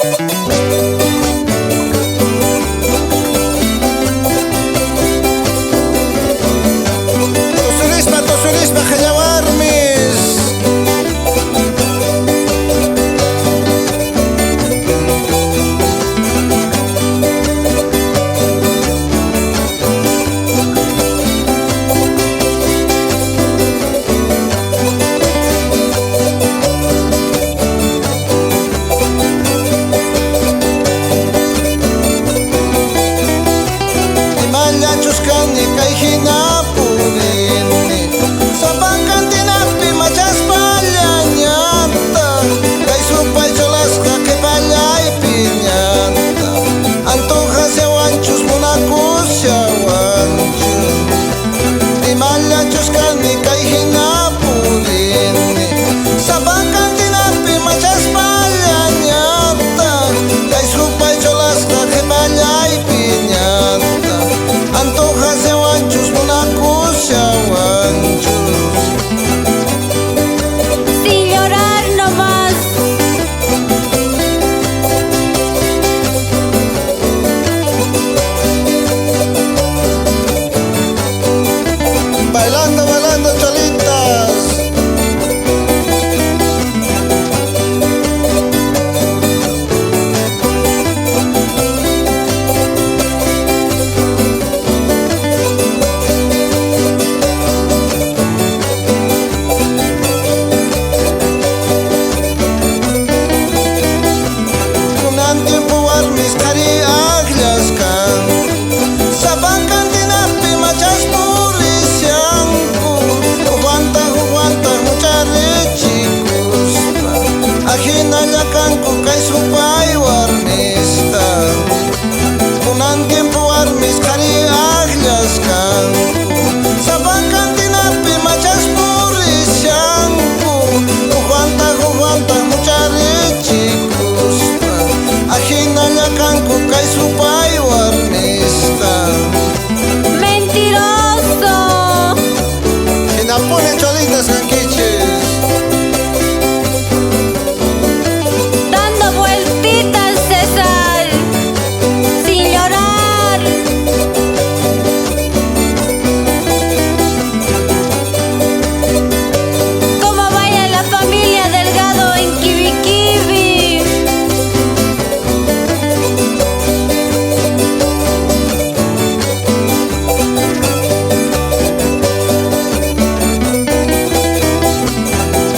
Tusurispa hallawarmis. Imalla chuscani kay hinapurini. Sapankan tinapi machaspa llañanta. Kay supay cholasqa qhipallay piñanta. Antojas yawanchus munakus yawanchus. Imalla chuscani kay hinapurini. Sapankan tinapi machaspa llañanta. Kay supay cholasqa qhipallay piñanta. Antojas yawanchus munakus yawanchus. Sin llorar nomás. Bailando, bailando cholitas. Kunan tiempo warmis qhari akllasqan. Sapankan tinapi machas purisyanku. Uwanta mucharichikuspa. Ajinalla kanku kay supay warmista. Kunan tiempo warmis qhari akllasqanku. Sapankan tinapi machas purisyanku. Uwanta mucharichikuspa. Ajinalla kanku kay supay warmista. Mentiroso. Hinapuni cholitas kankichis. Dando vueltitas, César. Sin llorar. ¿Cómo baila la familia Delgado en Kibikibi?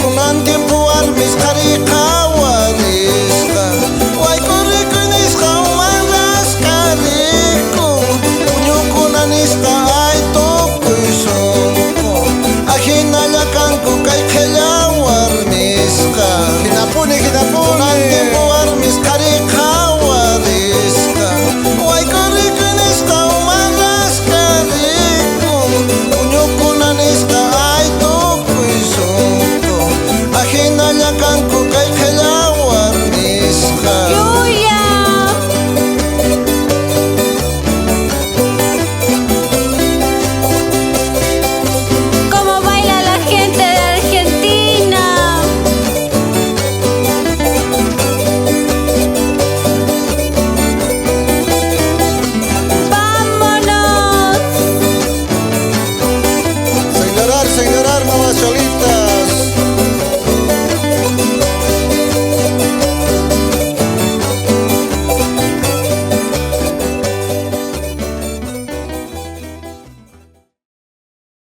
Kunan tiempo warmis qhari qawarisqa. Waykurriku nisqa umanrasqa riku. Puñukuna nisqa ay tukuy sunqu. Ajinalla kanku kay qhilla warmisqa. Hinapuni. Kunan tiempo warmis qhari qawarisqa. Waykurriku nisqa umanrasqa riku. Puñukuna nisqa ay tukuy sunqu. Ajinalla kanku